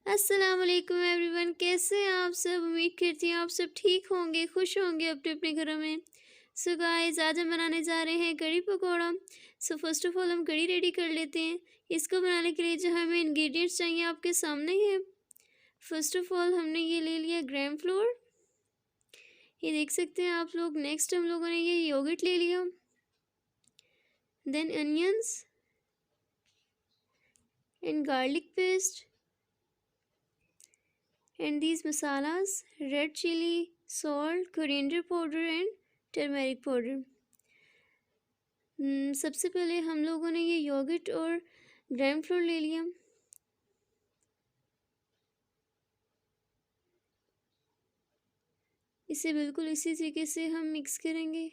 अस्सलाम वालेकुम एवरीवन, कैसे हैं आप सब। उम्मीद करती हूँ आप सब ठीक होंगे, खुश होंगे अपने अपने घरों में। सो गाइस, आज हम बनाने जा रहे हैं कड़ी pakora. So first of all हम कड़ी रेडी कर लेते हैं। इसको बनाने के लिए जो हमें इंग्रेडिएंट्स चाहिए आपके सामने ही है। फर्स्ट ऑफ ऑल हमने ये ले लिया ग्राम फ्लोर, ये देख सकते हैं आप लोग। नेक्स्ट हम लोगों ने ये योगर्ट ले लिया, then onions and garlic paste and these masalas: red chili, salt, coriander powder and turmeric powder. सबसे पहले हम लोगों ने ये योगर्ट और ग्राम फ्लोर ले लिया। इसे बिल्कुल इसी तरीके से हम मिक्स करेंगे।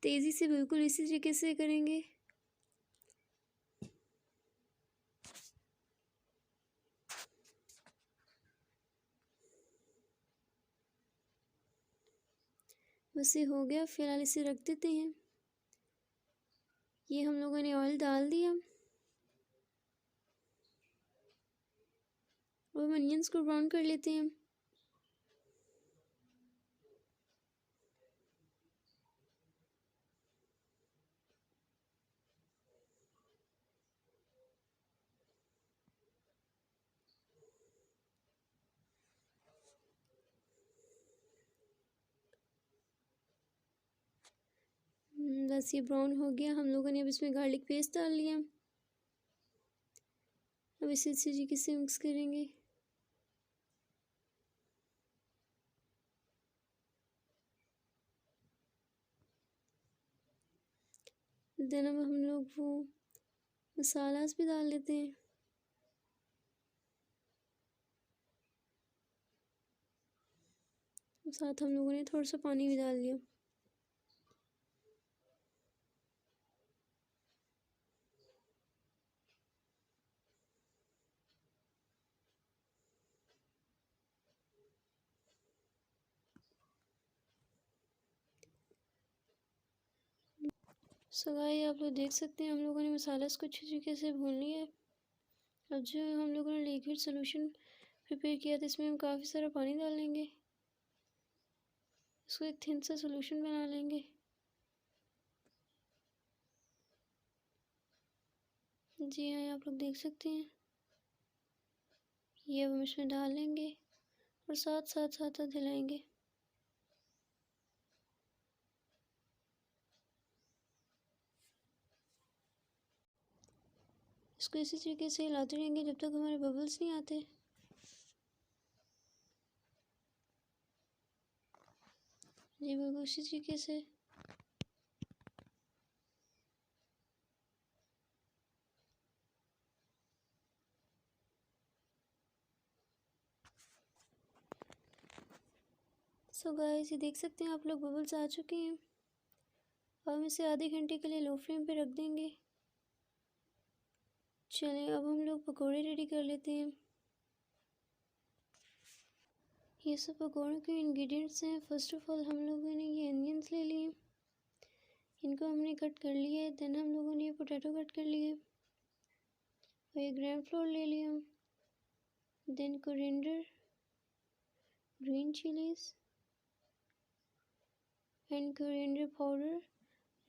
तेज़ी से बिल्कुल इसी तरीके से करेंगे। बस ये हो गया, फिलहाल इसे रख देते हैं। ये हम लोगों ने ऑयल डाल दिया और अनियंस को ब्राउन कर लेते हैं। बस ये ब्राउन हो गया। हम लोगों ने अब इसमें गार्लिक पेस्ट डाल लिया। अब इसे इसी तरीके से मिक्स करेंगे। देन अब हम लोग वो मसालास भी डाल लेते हैं। साथ हम लोगों ने थोड़ा सा पानी भी डाल दिया। सो गाइस, आप लोग देख सकते हैं हम लोगों ने मसाला इसको अच्छी तरीके से भून लिया है। अब जो हम लोगों ने लिक्विड सोल्यूशन प्रिपेयर किया था, इसमें हम काफ़ी सारा पानी डाल लेंगे। इसको एक थिन सा सोल्यूशन बना लेंगे। जी हाँ, आप लोग देख सकते हैं। ये हम इसमें डाल लेंगे और साथ साथ साथ साथ हिलाएंगे। इसको इसी तरीके से हिलाते रहेंगे जब तक हमारे बबल्स नहीं आते। जी बिल्कुल इसी तरीके से। सो गाइस, ये देख सकते हैं आप लोग, बबल्स आ चुके हैं। अब हम इसे आधे घंटे के लिए लो फ्लेम पे रख देंगे। चलें, अब हम लोग पकौड़े रेडी कर लेते हैं। ये सब पकौड़ों के इंग्रेडिएंट्स हैं। फर्स्ट ऑफ ऑल हम लोगों ने ये अनियंस ले लिए, इनको हमने कट कर लिया है। देन हम लोगों ने ये पोटैटो कट कर लिए और ये ग्राम फ्लोर ले लिया। Then coriander, green chillies and coriander powder,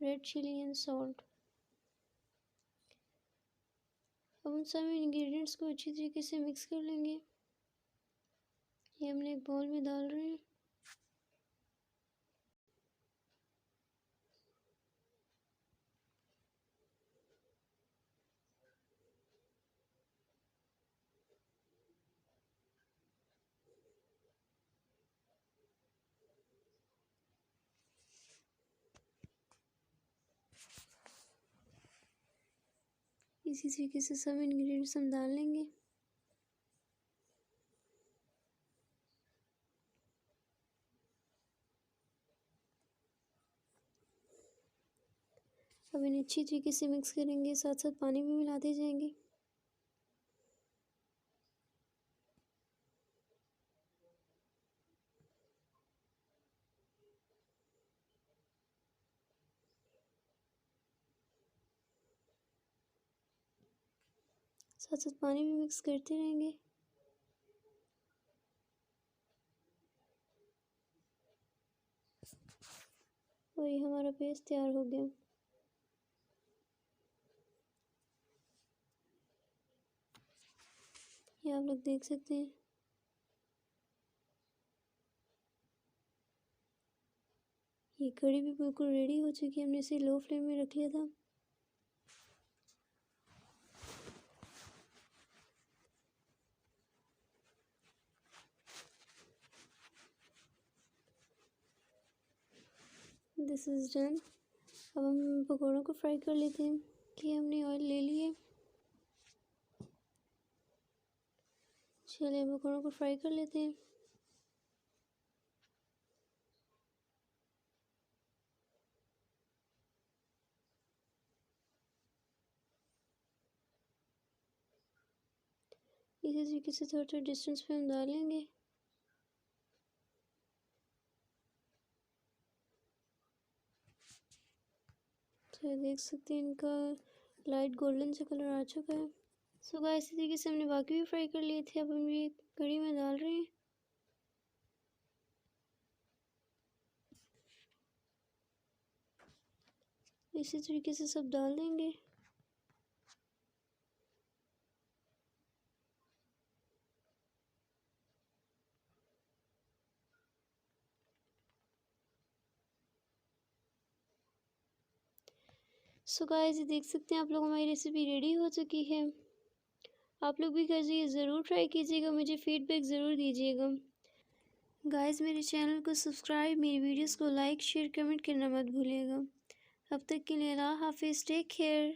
red chilli and salt. अब उन सभी इंग्रेडिएंट्स को अच्छी तरीके से मिक्स कर लेंगे। ये हमने एक बाउल में डाल रहे हैं। इसी तरीके से सब इंग्रेडिएंट्स हम डाल लेंगे। अब इन्हें अच्छी तरीके से मिक्स करेंगे, साथ साथ पानी भी मिलाते जाएंगे। साथ साथ पानी भी मिक्स करते रहेंगे। और ये हमारा पेस्ट तैयार हो गया। ये आप लोग देख सकते हैं। ये कड़ी भी बिल्कुल रेडी हो चुकी है। हमने इसे लो फ्लेम में रख लिया था। This is done. अब हम पकौड़ों को फ्राई कर लेते हैं। कि हमने ऑयल ले लिए। चलिए पकौड़ों को फ्राई कर लेते हैं। इसी तरीके से थोड़ा थोड़ा डिस्टेंस पे हम डालेंगे। तो देख सकते हैं इनका लाइट गोल्डन सा कलर आ चुका है। सो गाइस इसी तरीके से हमने बाकी भी फ्राई कर लिए थे। अब हम ये कड़ी में डाल रहे हैं। इसी तरीके से सब डाल देंगे। सो गाइस ये देख सकते हैं आप लोग, हमारी रेसिपी रेडी हो चुकी है। आप लोग भी कीजिए, ज़रूर ट्राई कीजिएगा, मुझे फीडबैक ज़रूर दीजिएगा। गाइस मेरे चैनल को सब्सक्राइब, मेरी वीडियोस को लाइक शेयर कमेंट करना मत भूलिएगा। अब तक के लिए अल्लाह हाफिज़, टेक केयर।